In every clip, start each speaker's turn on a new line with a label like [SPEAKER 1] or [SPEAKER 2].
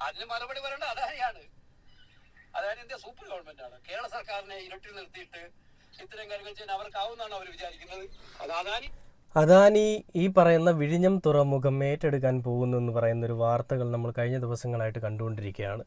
[SPEAKER 1] അതിന് മറുപടി പറയേണ്ട അദാനിയാണ്. അദാനി ഇന്ത്യ സൂപ്പർ ഗവൺമെന്റാണ്. കേരള സർക്കാരിനെ ഇരുട്ടിൽ നിർത്തിയിട്ട് ഇത്തരം കാര്യങ്ങൾ ചെയ്യാൻ അവർക്കാവുന്നതാണ് അവർ വിചാരിക്കുന്നത്. അത്
[SPEAKER 2] അദാനി ഈ പറയുന്ന വിഴിഞ്ഞം തുറമുഖം ഏറ്റെടുക്കാൻ പോകുന്നു എന്ന് പറയുന്ന ഒരു വാർത്തകൾ നമ്മൾ കഴിഞ്ഞ ദിവസങ്ങളായിട്ട് കണ്ടുകൊണ്ടിരിക്കുകയാണ്.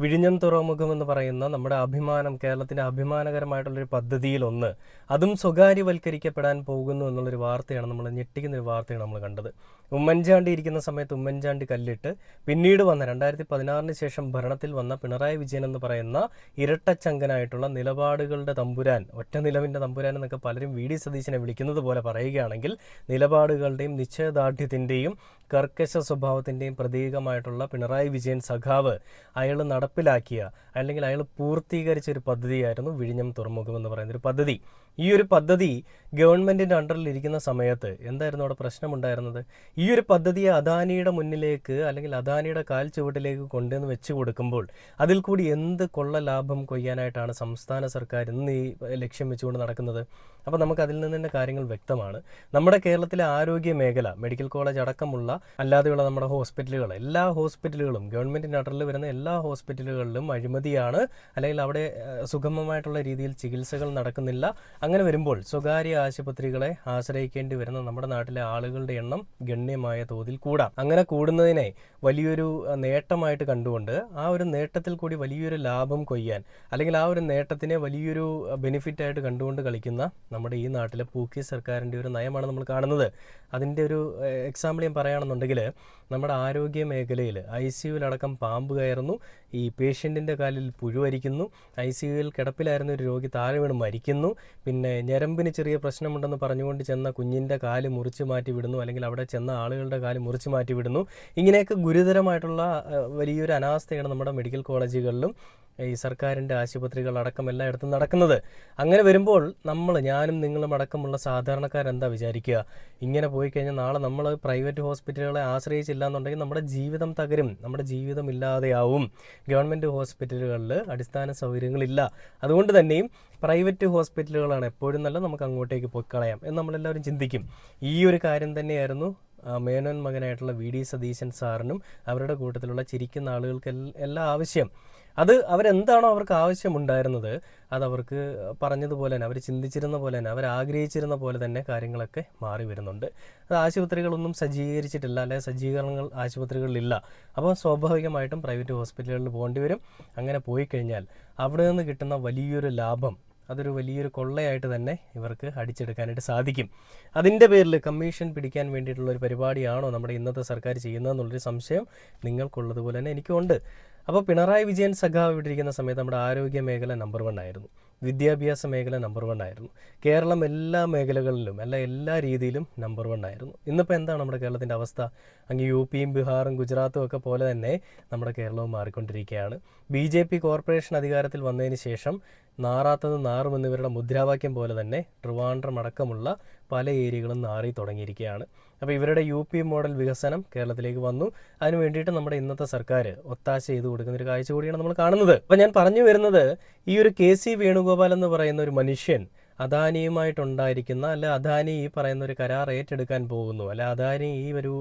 [SPEAKER 2] വിഴിഞ്ഞം തുറമുഖം എന്ന് പറയുന്ന നമ്മുടെ അഭിമാനം, കേരളത്തിൻ്റെ അഭിമാനകരമായിട്ടുള്ളൊരു പദ്ധതിയിലൊന്ന്, അതും സ്വകാര്യവൽക്കരിക്കപ്പെടാൻ പോകുന്നു എന്നുള്ളൊരു വാർത്തയാണ്, നമ്മൾ ഞെട്ടിക്കുന്നൊരു വാർത്തയാണ് നമ്മൾ കണ്ടത്. ഉമ്മൻചാണ്ടി ഇരിക്കുന്ന സമയത്ത് ഉമ്മൻചാണ്ടി കല്ലിട്ട് പിന്നീട് വന്ന 2016 ശേഷം ഭരണത്തിൽ വന്ന പിണറായി വിജയൻ എന്ന് പറയുന്ന ഇരട്ടച്ചങ്കനായിട്ടുള്ള നിലപാടുകളുടെ തമ്പുരാൻ, ഒറ്റ നിലവിൻ്റെ തമ്പുരാൻ എന്നൊക്കെ പലരും വി.ഡി. സതീശനെ വിളിക്കുന്നത് പോലെ പറയുകയാണെങ്കിൽ, നിലപാടുകളുടെയും നിശ്ചയദാർഢ്യത്തിൻ്റെയും കർക്കശ സ്വഭാവത്തിൻ്റെയും പ്രതീകമായിട്ടുള്ള പിണറായി വിജയൻ സഖാവ് അയാൾ നടപ്പിലാക്കിയ, അല്ലെങ്കിൽ അയാൾ പൂർത്തീകരിച്ച ഒരു പദ്ധതിയായിരുന്നു വിഴിഞ്ഞം തുറമുഖം എന്ന് പറയുന്നൊരു പദ്ധതി. ഈ ഒരു പദ്ധതി ഗവൺമെൻറ്റിൻ്റെ അണ്ടറിൽ ഇരിക്കുന്ന സമയത്ത് എന്തായിരുന്നു അവിടെ പ്രശ്നമുണ്ടായിരുന്നത്? ഈ ഒരു പദ്ധതിയെ അദാനിയുടെ മുന്നിലേക്ക്, അല്ലെങ്കിൽ അദാനിയുടെ കാൽ ചുവട്ടിലേക്ക് കൊണ്ടുവന്ന് വെച്ച് കൊടുക്കുമ്പോൾ അതിൽ കൂടി എന്ത് കൊള്ള ലാഭം കൊയ്യാനായിട്ടാണ് സംസ്ഥാന സർക്കാർ ഇന്ന് ഈ ലക്ഷ്യം വെച്ചുകൊണ്ട് നടക്കുന്നത്? അപ്പോൾ നമുക്ക് അതിൽ നിന്ന് തന്നെ കാര്യങ്ങൾ വ്യക്തമാണ്. നമ്മുടെ കേരളത്തിലെ ആരോഗ്യ മേഖല, മെഡിക്കൽ കോളേജ് അടക്കമുള്ള അല്ലാതെയുള്ള നമ്മുടെ ഹോസ്പിറ്റലുകൾ, എല്ലാ ഹോസ്പിറ്റലുകളും, ഗവൺമെൻറ്റിൻ്റെ അണ്ടറിൽ വരുന്ന എല്ലാ ഹോസ്പിറ്റലുകളിലും അഴിമതിയാണ്, അല്ലെങ്കിൽ അവിടെ സുഗമമായിട്ടുള്ള രീതിയിൽ ചികിത്സകൾ നടക്കുന്നില്ല. അങ്ങനെ വരുമ്പോൾ സ്വകാര്യ ആശുപത്രികളെ ആശ്രയിക്കേണ്ടി വരുന്ന നമ്മുടെ നാട്ടിലെ ആളുകളുടെ എണ്ണം ഗണ്യമായ തോതിൽ കൂടാം. അങ്ങനെ കൂടുന്നതിനെ വലിയൊരു നേട്ടമായിട്ട് കണ്ടുകൊണ്ട്, ആ ഒരു നേട്ടത്തിൽ കൂടി വലിയൊരു ലാഭം കൊയ്യാൻ, അല്ലെങ്കിൽ ആ ഒരു നേട്ടത്തിനെ വലിയൊരു ബെനിഫിറ്റായിട്ട് കണ്ടുകൊണ്ട് കളിക്കുന്ന നമ്മുടെ ഈ നാട്ടിലെ പൂക്കി സർക്കാരിൻ്റെ ഒരു നയമാണ് നമ്മൾ കാണുന്നത്. അതിൻ്റെ ഒരു എക്സാമ്പിൾ ഞാൻ പറയുകയാണെന്നുണ്ടെങ്കിൽ, നമ്മുടെ ആരോഗ്യ മേഖലയിൽ ICUവിലടക്കം പാമ്പ് കയറുന്നു, ഈ പേഷ്യൻറ്റിൻ്റെ കാലിൽ പുഴുവരിക്കുന്നു, ICUവിൽ കിടപ്പിലായിരുന്ന ഒരു രോഗി താഴെ വീണ് മരിക്കുന്നു, പിന്നെ ഞരമ്പിന് ചെറിയ പ്രശ്നമുണ്ടെന്ന് പറഞ്ഞുകൊണ്ട് ചെന്ന കുഞ്ഞിൻ്റെ കാല് മുറിച്ച് മാറ്റി വിടുന്നു, അല്ലെങ്കിൽ അവിടെ ചെന്ന ആളുകളുടെ കാല് മുറിച്ച് മാറ്റി വിടുന്നു. ഇങ്ങനെയൊക്കെ ഗുരുതരമായിട്ടുള്ള വലിയൊരു അനാസ്ഥയാണ് നമ്മുടെ മെഡിക്കൽ കോളേജുകളിലും ഈ സർക്കാരിൻ്റെ ആശുപത്രികൾ അടക്കം എല്ലായിടത്തും നടക്കുന്നത്. അങ്ങനെ വരുമ്പോൾ ഞാനും നിങ്ങളും അടക്കമുള്ള സാധാരണക്കാരെന്താ വിചാരിക്കുക? ഇങ്ങനെ പോയി കഴിഞ്ഞാൽ നാളെ നമ്മൾ പ്രൈവറ്റ് ഹോസ്പിറ്റലുകളെ ആശ്രയിച്ചില്ല എന്നുണ്ടെങ്കിൽ നമ്മുടെ ജീവിതം തകരും, നമ്മുടെ ജീവിതം ഇല്ലാതെയാവും. ഗവൺമെൻറ് ഹോസ്പിറ്റലുകളിൽ അടിസ്ഥാന സൗകര്യങ്ങളില്ല. അതുകൊണ്ട് തന്നെയും പ്രൈവറ്റ് ഹോസ്പിറ്റലുകളാണ് എപ്പോഴും നല്ല, നമുക്ക് അങ്ങോട്ടേക്ക് പോയി കളയാം എന്ന് നമ്മളെല്ലാവരും ചിന്തിക്കും. ഈ ഒരു കാര്യം തന്നെയായിരുന്നു മേനോൻ മകനായിട്ടുള്ള വി.ഡി. സതീശൻ സാറിനും അവരുടെ കൂട്ടത്തിലുള്ള ചിരിക്കുന്ന ആളുകൾക്ക് എല്ലാം ആവശ്യം. അത് അവരെന്താണോ അവർക്ക് ആവശ്യമുണ്ടായിരുന്നത്, അതവർക്ക് പറഞ്ഞതുപോലെ തന്നെ, അവർ ചിന്തിച്ചിരുന്ന പോലെ തന്നെ, അവർ ആഗ്രഹിച്ചിരുന്ന പോലെ തന്നെ കാര്യങ്ങളൊക്കെ മാറി വരുന്നുണ്ട്. അത് ആശുപത്രികളൊന്നും സജ്ജീകരിച്ചിട്ടില്ല, അല്ലെങ്കിൽ സജ്ജീകരണങ്ങൾ ആശുപത്രികളിലില്ല. അപ്പോൾ സ്വാഭാവികമായിട്ടും പ്രൈവറ്റ് ഹോസ്പിറ്റലുകളിൽ പോകേണ്ടി വരും. അങ്ങനെ പോയി കഴിഞ്ഞാൽ അവിടെ നിന്ന് കിട്ടുന്ന വലിയൊരു ലാഭം, അതൊരു വലിയൊരു കൊള്ളയായിട്ട് തന്നെ ഇവർക്ക് അടിച്ചെടുക്കാനായിട്ട് സാധിക്കും. അതിൻ്റെ പേരിൽ കമ്മീഷൻ പിടിക്കാൻ വേണ്ടിയിട്ടുള്ളൊരു പരിപാടിയാണോ നമ്മുടെ ഇന്നത്തെ സർക്കാർ ചെയ്യുന്നതെന്നുള്ളൊരു സംശയം നിങ്ങൾക്കുള്ളതുപോലെ തന്നെ എനിക്കുണ്ട്. അപ്പോൾ പിണറായി വിജയൻ സഖാവ് ഇവിടെ ഇരിക്കുന്ന സമയത്ത് നമ്മുടെ ആരോഗ്യ മേഖല നമ്പർ 1 ആയിരുന്നു, വിദ്യാഭ്യാസ മേഖല നമ്പർ 1 ആയിരുന്നു, കേരളം എല്ലാ മേഖലകളിലും എല്ലാ രീതിയിലും നമ്പർ 1 ആയിരുന്നു. ഇന്നിപ്പോൾ എന്താണ് നമ്മുടെ കേരളത്തിൻ്റെ അവസ്ഥ? അങ്ങ് UPയും ബീഹാറും ഗുജറാത്തും ഒക്കെ പോലെ തന്നെ നമ്മുടെ കേരളവും മാറിക്കൊണ്ടിരിക്കുകയാണ്. BJP കോർപ്പറേഷൻ അധികാരത്തിൽ വന്നതിന് ശേഷം നാറാത്തത് നാറും എന്നിവരുടെ മുദ്രാവാക്യം പോലെ തന്നെ ട്രിവാൻഡ്രം അടക്കമുള്ള പല ഏരിയകളും നാറി തുടങ്ങിയിരിക്കുകയാണ്. അപ്പോൾ ഇവരുടെ UP മോഡൽ വികസനം കേരളത്തിലേക്ക് വന്നു. അതിന് വേണ്ടിയിട്ട് നമ്മുടെ ഇന്നത്തെ സർക്കാർ ഒത്താശ ചെയ്ത് കൊടുക്കുന്ന ഒരു കാഴ്ച കൂടിയാണ് നമ്മൾ കാണുന്നത്. അപ്പോൾ ഞാൻ പറഞ്ഞു വരുന്നത്, ഈ ഒരു KC വേണുഗോപാൽ എന്ന് പറയുന്ന ഒരു മനുഷ്യൻ അദാനിയുമായിട്ടുണ്ടായിരിക്കുന്ന, അല്ല അദാനി ഈ പറയുന്ന ഒരു കരാർ ഏറ്റെടുക്കാൻ പോകുന്നു, അല്ല അദാനി ഈ ഒരു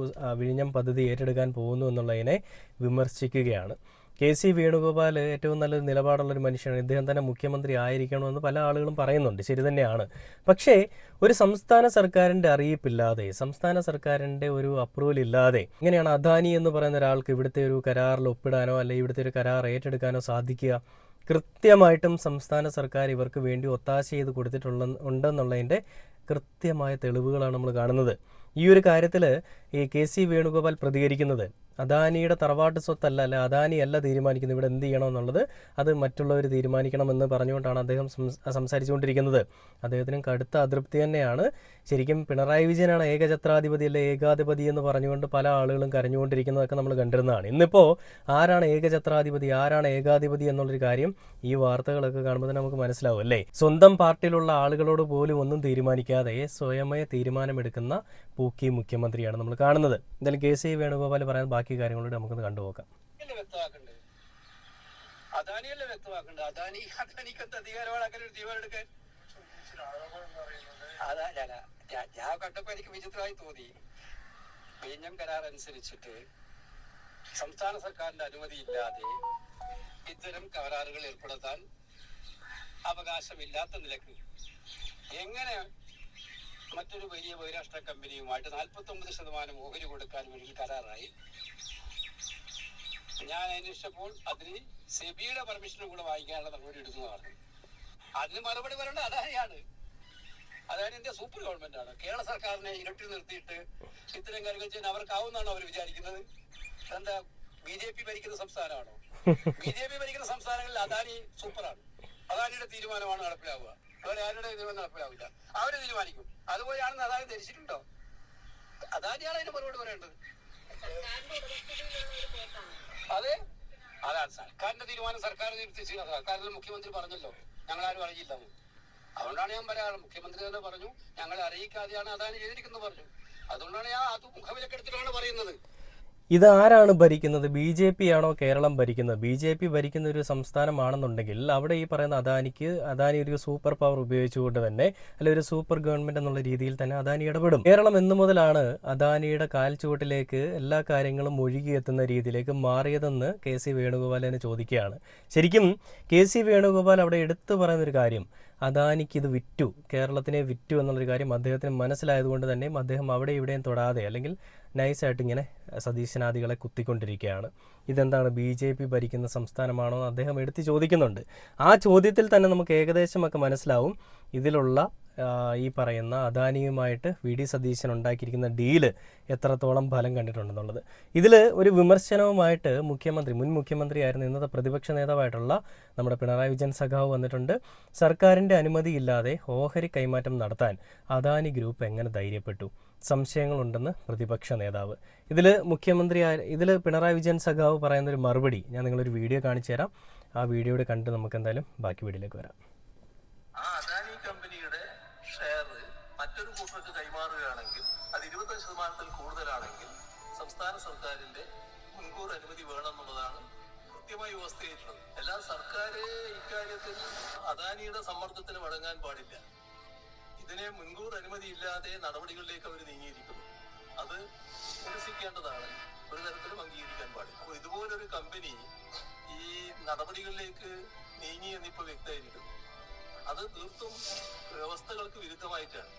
[SPEAKER 2] വിഴിഞ്ഞം പദ്ധതി ഏറ്റെടുക്കാൻ പോകുന്നു എന്നുള്ളതിനെ വിമർശിക്കുകയാണ്. KC വേണുഗോപാൽ ഏറ്റവും നല്ലൊരു നിലപാടുള്ളൊരു മനുഷ്യനാണ്. ഇദ്ദേഹം തന്നെ മുഖ്യമന്ത്രി ആയിരിക്കണമെന്ന് പല ആളുകളും പറയുന്നുണ്ട്, ശരി തന്നെയാണ്. പക്ഷേ ഒരു സംസ്ഥാന സർക്കാരിൻ്റെ അറിയിപ്പില്ലാതെ, സംസ്ഥാന സർക്കാരിൻ്റെ ഒരു അപ്രൂവൽ ഇല്ലാതെ ഇങ്ങനെയാണ് അദാനി എന്ന് പറയുന്ന ഒരാൾക്ക് ഇവിടുത്തെ ഒരു കരാറിൽ ഒപ്പിടാനോ അല്ലെങ്കിൽ ഇവിടുത്തെ ഒരു കരാർ ഏറ്റെടുക്കാനോ സാധിക്കുക? കൃത്യമായിട്ടും സംസ്ഥാന സർക്കാർ ഇവർക്ക് വേണ്ടി ഒത്താശ ചെയ്ത് ഉണ്ടെന്നുള്ളതിൻ്റെ കൃത്യമായ തെളിവുകളാണ് നമ്മൾ കാണുന്നത്. ഈ ഒരു കാര്യത്തിൽ ഈ KC വേണുഗോപാൽ പ്രതികരിക്കുന്നത്, അദാനിയുടെ തറവാട്ട് സ്വത്തല്ല, അല്ല അദാനിയല്ല തീരുമാനിക്കുന്നത് ഇവിടെ എന്ത് ചെയ്യണമെന്നുള്ളത്, അത് മറ്റുള്ളവർ തീരുമാനിക്കണമെന്ന് പറഞ്ഞുകൊണ്ടാണ് അദ്ദേഹം സംസാരിച്ചുകൊണ്ടിരിക്കുന്നത്. അദ്ദേഹത്തിനും കടുത്ത അതൃപ്തി തന്നെയാണ്. ശരിക്കും പിണറായി വിജയനാണ് ഏകഛത്രാധിപതി അല്ലെ ഏകാധിപതി എന്ന് പറഞ്ഞുകൊണ്ട് പല ആളുകളും കരഞ്ഞുകൊണ്ടിരിക്കുന്നതൊക്കെ നമ്മൾ കണ്ടിരുന്നതാണ്. ഇന്നിപ്പോൾ ആരാണ് ഏകഛത്രാധിപതി, ആരാണ് ഏകാധിപതി എന്നുള്ളൊരു കാര്യം ഈ വാർത്തകളൊക്കെ കാണുമ്പോൾ തന്നെ നമുക്ക് മനസ്സിലാവും അല്ലേ. സ്വന്തം പാർട്ടിയിലുള്ള ആളുകളോട് പോലും ഒന്നും തീരുമാനിക്കാതെ സ്വയമേ തീരുമാനമെടുക്കുന്ന പൂക്കി മുഖ്യമന്ത്രിയാണ് നമ്മൾ കാണുന്നത്. എന്തായാലും KC വേണുഗോപാൽ പറയാൻ ബാക്കി കാര്യങ്ങളോട് നമുക്കൊന്ന് കണ്ടുപോക്കാം.
[SPEAKER 1] അദാനിയല്ലേ വ്യക്തമാക്കേണ്ടത്? അദാനിക്കത്ത് അധികാരമാണ് അങ്ങനെ ഒരു തീരുമാനം എടുക്കാൻ. ഞാൻ കണ്ടപ്പോ എനിക്ക് വിചിത്രമായി തോന്നി. വിഴിഞ്ഞം കരാർ അനുസരിച്ചിട്ട് സംസ്ഥാന സർക്കാരിന്റെ അനുമതി ഇല്ലാതെ ഇത്തരം കരാറുകൾ ഏർപ്പെടുത്താൻ അവകാശമില്ലാത്ത നിലക്ക് എങ്ങനെ മറ്റൊരു വലിയ ബഹിരാഷ്ട്ര കമ്പനിയുമായിട്ട് 49% ഓഹരി കൊടുക്കാൻ വേണ്ടി കരാറായി? ഞാൻ അന്വേഷിച്ചപ്പോൾ അതിന് സെബിയുടെ പെർമിഷനും കൂടെ വാങ്ങിക്കാനുള്ള നടപടി എടുക്കുന്നതാണ്. അതിന് മറുപടി പറയേണ്ട അദാനിയാണ്. അതായത് ഇന്ത്യ സൂപ്പർ ഗവൺമെന്റ് ആണ്. കേരള സർക്കാരിനെ ഇരട്ടി നിർത്തിയിട്ട് ഇത്തരം കാര്യങ്ങൾ ചെയ്യാൻ അവർക്കാവുന്നതാണ് അവർ വിചാരിക്കുന്നത്. എന്താ BJP ഭരിക്കുന്ന സംസ്ഥാനമാണോ? BJP ഭരിക്കുന്ന സംസ്ഥാനങ്ങളിൽ അദാനി സൂപ്പറാണ്. അദാനിയുടെ തീരുമാനമാണ് നടപ്പിലാവുക. വേറെ ആരുടെ തീരുമാനം നടപ്പിലാവില്ല. അവര് തീരുമാനിക്കും. അതുപോലെയാണെന്ന് അദാനി ധരിച്ചിട്ടുണ്ടോ? അദാനിയാണ് അതിന് മറുപടി പറയേണ്ടത്. അതെ, അതാണ് സർക്കാരിന്റെ തീരുമാനം. സർക്കാർ നിർത്തിച്ചില്ല. സർക്കാരിൽ മുഖ്യമന്ത്രി പറഞ്ഞല്ലോ ഞങ്ങളാരും അറിയില്ലെന്ന്. അതുകൊണ്ടാണ് ഞാൻ പറയാറ്. മുഖ്യമന്ത്രി തന്നെ പറഞ്ഞു ഞങ്ങളെ അറിയിക്കാതെയാണ് അദാനി ചെയ്തിരിക്കുന്നത് പറഞ്ഞു. അതുകൊണ്ടാണ് ഞാൻ അത് മുഖവിലക്കെടുത്തിട്ടാണ് പറയുന്നത്.
[SPEAKER 2] ഇതാരാണ് ഭരിക്കുന്നത്? BJP ആണോ കേരളം ഭരിക്കുന്നത്? BJP ഭരിക്കുന്ന ഒരു സംസ്ഥാനമാണെന്നുണ്ടെങ്കിൽ അവിടെ ഈ പറയുന്ന അദാനി ഒരു സൂപ്പർ പവർ ഉപയോഗിച്ചുകൊണ്ട് തന്നെ, അല്ലെ ഒരു സൂപ്പർ ഗവൺമെന്റ് എന്നുള്ള രീതിയിൽ തന്നെ അദാനി ഇടപെടും. കേരളം എന്നു മുതലാണ് അദാനിയുടെ കാൽച്ചുവട്ടിലേക്ക് എല്ലാ കാര്യങ്ങളും ഒഴുകിയെത്തുന്ന രീതിയിലേക്ക് മാറിയതെന്ന് KC വേണുഗോപാൽ തന്നെ ചോദിക്കുകയാണ്. ശരിക്കും KC വേണുഗോപാൽ അവിടെ എടുത്തു പറയുന്നൊരു കാര്യം, അദാനിക്ക് ഇത് വിറ്റു, കേരളത്തിനെ വിറ്റു എന്നുള്ളൊരു കാര്യം അദ്ദേഹത്തിന് മനസ്സിലായതുകൊണ്ട് തന്നെ അദ്ദേഹം അവിടെ ഇവിടെയും തൊടാതെ അല്ലെങ്കിൽ നൈസായിട്ട് ഇങ്ങനെ സതീശനാദികളെ കുത്തിക്കൊണ്ടിരിക്കുകയാണ്. ഇതെന്താണ് BJP ഭരിക്കുന്ന സംസ്ഥാനമാണോ എന്ന് അദ്ദേഹം എടുത്ത് ചോദിക്കുന്നുണ്ട്. ആ ചോദ്യത്തിൽ തന്നെ നമുക്ക് ഏകദേശമൊക്കെ മനസ്സിലാവും ഇതിലുള്ള ഈ പറയുന്ന അദാനിയുമായിട്ട് VD സതീശൻ ഉണ്ടാക്കിയിരിക്കുന്ന ഡീല് എത്രത്തോളം ഫലം കണ്ടിട്ടുണ്ടെന്നുള്ളത്. ഇതിൽ ഒരു വിമർശനവുമായിട്ട് മുൻ മുഖ്യമന്ത്രിയായിരുന്നു ഇന്നത്തെ പ്രതിപക്ഷ നേതാവായിട്ടുള്ള നമ്മുടെ പിണറായി വിജയൻ സഖാവ് വന്നിട്ടുണ്ട്. സർക്കാരിൻ്റെ അനുമതിയില്ലാതെ ഓഹരി കൈമാറ്റം നടത്താൻ അദാനി ഗ്രൂപ്പ് എങ്ങനെ ധൈര്യപ്പെട്ടു? സംശയങ്ങളുണ്ടെന്ന് പ്രതിപക്ഷ നേതാവ്. ഇതിൽ പിണറായി വിജയൻ സഖാവ് പറയുന്നൊരു മറുപടി ഞാൻ നിങ്ങളൊരു വീഡിയോ കാണിച്ചു തരാം. ആ വീഡിയോയുടെ കണ്ട് നമുക്ക് എന്തായാലും ബാക്കി വീഡിയോയിലേക്ക് വരാം.
[SPEAKER 3] ആ അദാനി കമ്പനിയുടെ ഷെയർ മറ്റൊരു കൂട്ടർക്ക് കൈമാറുകയാണെങ്കിൽ അത് 25% കൂടുതലാണെങ്കിൽ സംസ്ഥാന സർക്കാരിന്റെ മുൻകൂർ അനുമതി വേണമെന്നുള്ളതാണ് കൃത്യമായി വ്യവസ്ഥ ചെയ്തിട്ടുള്ളത്. എല്ലാ സർക്കാർ ഇക്കാര്യത്തിൽ അദാനിയുടെ സമ്മർദ്ദത്തിന് വഴങ്ങാൻ പാടില്ല. ഇതിനെ മുൻകൂർ അനുമതി ഇല്ലാതെ നടപടികളിലേക്ക് അവർ നീങ്ങിയിരിക്കുന്നു. അത് നിരസിക്കേണ്ടതാണ്. ഒരു തരത്തിലും അംഗീകരിക്കാൻ പാടില്ല. അപ്പോൾ ഇതുപോലൊരു കമ്പനി ഈ നടപടികളിലേക്ക് നീങ്ങി എന്നിപ്പോൾ വ്യക്തമായിരിക്കുന്നു. അത് തീർത്തും വ്യവസ്ഥകൾക്ക് വിരുദ്ധമായിട്ടാണ്.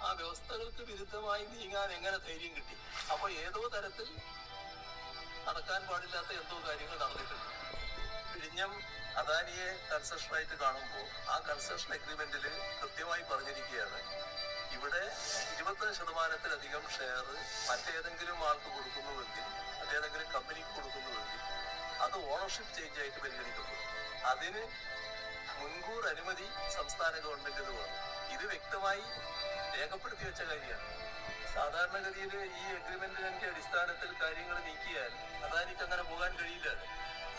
[SPEAKER 3] ആ വ്യവസ്ഥകൾക്ക് വിരുദ്ധമായി നീങ്ങാൻ എങ്ങനെ ധൈര്യം കിട്ടി? അപ്പൊ ഏതോ തരത്തിൽ നടക്കാൻ പാടില്ലാത്ത എന്തോ കാര്യങ്ങൾ നടന്നിട്ടുണ്ട്. വിഴിഞ്ഞം അദാനിയെ കൺസെഷനായിട്ട് കാണുമ്പോൾ ആ കൺസെഷൻ എഗ്രിമെന്റിൽ കൃത്യമായി പറഞ്ഞിരിക്കുകയാണ്, ഇവിടെ 20%-ലധികം ഷെയർ മറ്റേതെങ്കിലും ആൾക്ക് കൊടുക്കുന്നുവെങ്കിൽ, മറ്റേതെങ്കിലും കമ്പനിക്ക് കൊടുക്കുന്നുവെങ്കിൽ അത് ഓണർഷിപ്പ് ചേഞ്ച് ആയിട്ട് പരിഗണിക്കുന്നു. അതിന് മുൻകൂർ അനുമതി സംസ്ഥാന ഗവൺമെന്റിന് വേണം. ഇത് വ്യക്തമായി രേഖപ്പെടുത്തി വെച്ച കാര്യമാണ്. സാധാരണഗതിയിൽ ഈ എഗ്രിമെന്റിന്റെ അടിസ്ഥാനത്തിൽ കാര്യങ്ങൾ നീക്കിയാൽ അദാനിക്ക് അങ്ങനെ പോകാൻ കഴിയില്ല.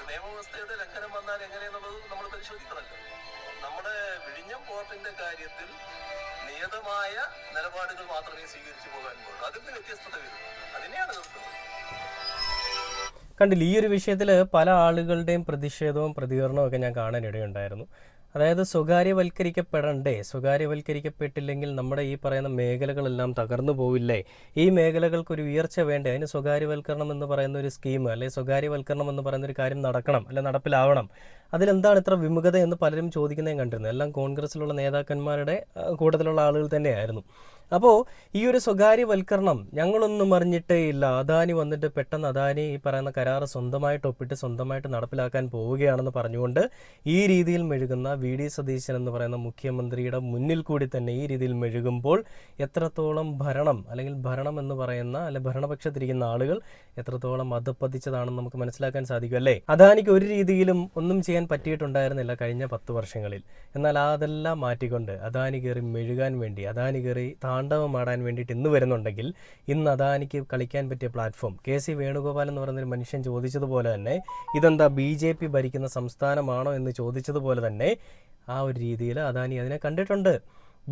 [SPEAKER 3] നിയമവ്യവസ്ഥയുടെ ലംഘനം വന്നാൽ എങ്ങനെയെന്നുള്ളത് നമ്മൾ പരിശോധിക്കണമല്ലോ. നമ്മുടെ വിഴിഞ്ഞം പോർട്ടിന്റെ കാര്യത്തിൽ നിയതമായ നിലപാടുകൾ മാത്രമേ സ്വീകരിച്ചു പോകാൻ പാടുള്ളൂ. അതിൽ നിന്ന് വ്യത്യസ്തത വരും. അതിനെയാണ് നിർത്തുന്നത്.
[SPEAKER 2] കണ്ടില്ല, ഈ ഒരു വിഷയത്തിൽ പല ആളുകളുടെയും പ്രതിഷേധവും പ്രതികരണവും ഒക്കെ ഞാൻ കാണാനിടയുണ്ടായിരുന്നു. അതായത് സ്വകാര്യവൽക്കരിക്കപ്പെട്ടില്ലെങ്കിൽ നമ്മുടെ ഈ പറയുന്ന മേഖലകളെല്ലാം തകർന്നു പോവില്ലേ? ഈ മേഖലകൾക്കൊരു ഉയർച്ച വേണ്ടേ? അതിന് സ്വകാര്യവൽക്കരണം എന്ന് പറയുന്ന ഒരു സ്കീം, അല്ലെങ്കിൽ സ്വകാര്യവൽക്കരണം എന്ന് പറയുന്ന ഒരു കാര്യം നടക്കണം, അല്ലെ നടപ്പിലാവണം. അതിലെന്താണ് ഇത്ര വിമുഖത എന്ന് പലരും ചോദിക്കുന്നതും കണ്ടിരുന്നു. എല്ലാം കോൺഗ്രസിലുള്ള നേതാക്കന്മാരുടെ കൂട്ടത്തിലുള്ള ആളുകൾ തന്നെയായിരുന്നു. അപ്പോൾ ഈ ഒരു സ്വകാര്യവൽക്കരണം ഞങ്ങളൊന്നും അറിഞ്ഞിട്ടേ ഇല്ല, അദാനി വന്നിട്ട് പെട്ടെന്ന് അദാനി ഈ പറയുന്ന കരാറ് സ്വന്തമായിട്ട് ഒപ്പിട്ട് സ്വന്തമായിട്ട് നടപ്പിലാക്കാൻ പോവുകയാണെന്ന് പറഞ്ഞുകൊണ്ട് ഈ രീതിയിൽ മെഴുകുന്ന VD സതീശൻ എന്ന് പറയുന്ന മുഖ്യമന്ത്രിയുടെ മുന്നിൽ കൂടി തന്നെ ഈ രീതിയിൽ മെഴുകുമ്പോൾ എത്രത്തോളം ഭരണം എന്ന് പറയുന്ന ഭരണപക്ഷത്തിരിക്കുന്ന ആളുകൾ എത്രത്തോളം അധപ്പതിച്ചതാണെന്ന് നമുക്ക് മനസ്സിലാക്കാൻ സാധിക്കും, അല്ലേ? അദാനിക്ക് ഒരു രീതിയിലും ഒന്നും ചെയ്യാൻ പറ്റിയിട്ടുണ്ടായിരുന്നില്ല കഴിഞ്ഞ 10 വർഷങ്ങളിൽ. എന്നാൽ അതെല്ലാം മാറ്റിക്കൊണ്ട് അദാനി കയറി മെഴുകാൻ വേണ്ടി, അദാനി കയറി താണ്ഡവമാടാൻ വേണ്ടിയിട്ട് ഇന്ന് വരുന്നുണ്ടെങ്കിൽ, ഇന്ന് അദാനിക്ക് കളിക്കാൻ പറ്റിയ പ്ലാറ്റ്ഫോം KC വേണുഗോപാൽ എന്ന് പറയുന്നൊരു മനുഷ്യൻ ചോദിച്ചതുപോലെ തന്നെ ഇതെന്താ BJP ഭരിക്കുന്ന സംസ്ഥാനമാണോ എന്ന് ചോദിച്ചതുപോലെ തന്നെ ആ ഒരു രീതിയിൽ അദാനി അതിനെ കണ്ടിട്ടുണ്ട്.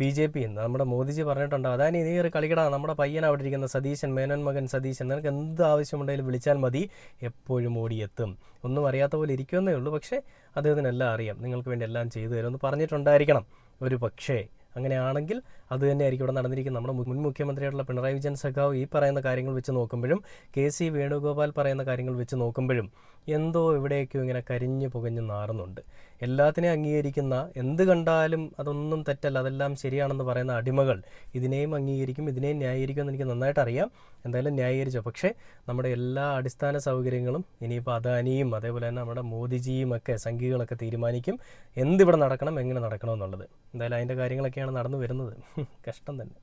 [SPEAKER 2] BJP നമ്മുടെ മോദിജി പറഞ്ഞിട്ടുണ്ട്, അദാനി നീ ഒരു കളിക്കടാ, നമ്മുടെ പയ്യൻ അവിടെ ഇരിക്കുന്ന സതീശൻ, മേനോൻ മകൻ സതീശൻ, നിനക്ക് എന്ത് ആവശ്യമുണ്ടെങ്കിലും വിളിച്ചാൽ മതി, എപ്പോഴും ഓടിയെത്തും. ഒന്നും അറിയാത്ത പോലെ ഇരിക്കുമെന്നേ ഉള്ളൂ, പക്ഷേ അദ്ദേഹത്തിനെല്ലാം അറിയാം, നിങ്ങൾക്ക് വേണ്ടി എല്ലാം ചെയ്തു തരുമെന്ന് പറഞ്ഞിട്ടുണ്ടായിരിക്കണം ഒരു പക്ഷേ. അങ്ങനെയാണെങ്കിൽ അത് തന്നെയായിരിക്കും ഇവിടെ നടന്നിരിക്കുന്നത്. നമ്മുടെ മുൻ മുഖ്യമന്ത്രിയായിട്ടുള്ള പിണറായി വിജയൻ സഖാവ് ഈ പറയുന്ന കാര്യങ്ങൾ വെച്ച് നോക്കുമ്പോഴും KC വേണുഗോപാൽ പറയുന്ന കാര്യങ്ങൾ വെച്ച് നോക്കുമ്പോഴും എന്തോ എവിടെയൊക്കെയോ ഇങ്ങനെ കരിഞ്ഞു പുകഞ്ഞ് നാറുന്നുണ്ട്. എല്ലാത്തിനെയും അംഗീകരിക്കുന്ന, എന്ത് കണ്ടാലും അതൊന്നും തെറ്റല്ല, അതെല്ലാം ശരിയാണെന്ന് പറയുന്ന അടിമകൾ ഇതിനെയും അംഗീകരിക്കും, ഇതിനെയും ന്യായീകരിക്കും എന്ന് എനിക്ക് നന്നായിട്ട് അറിയാം. എന്തായാലും ന്യായീകരിച്ചോ. പക്ഷേ നമ്മുടെ എല്ലാ അടിസ്ഥാന സൗകര്യങ്ങളും ഇനിയിപ്പോൾ അദാനിയും അതേപോലെ തന്നെ നമ്മുടെ മോദിജിയും ഒക്കെ സംഘികളൊക്കെ തീരുമാനിക്കും എന്തിവിടെ നടക്കണം, എങ്ങനെ നടക്കണം എന്നുള്ളത്. എന്തായാലും അതിൻ്റെ കാര്യങ്ങളൊക്കെയാണ് നടന്നു വരുന്നത്. കഷ്ടം തന്നെ.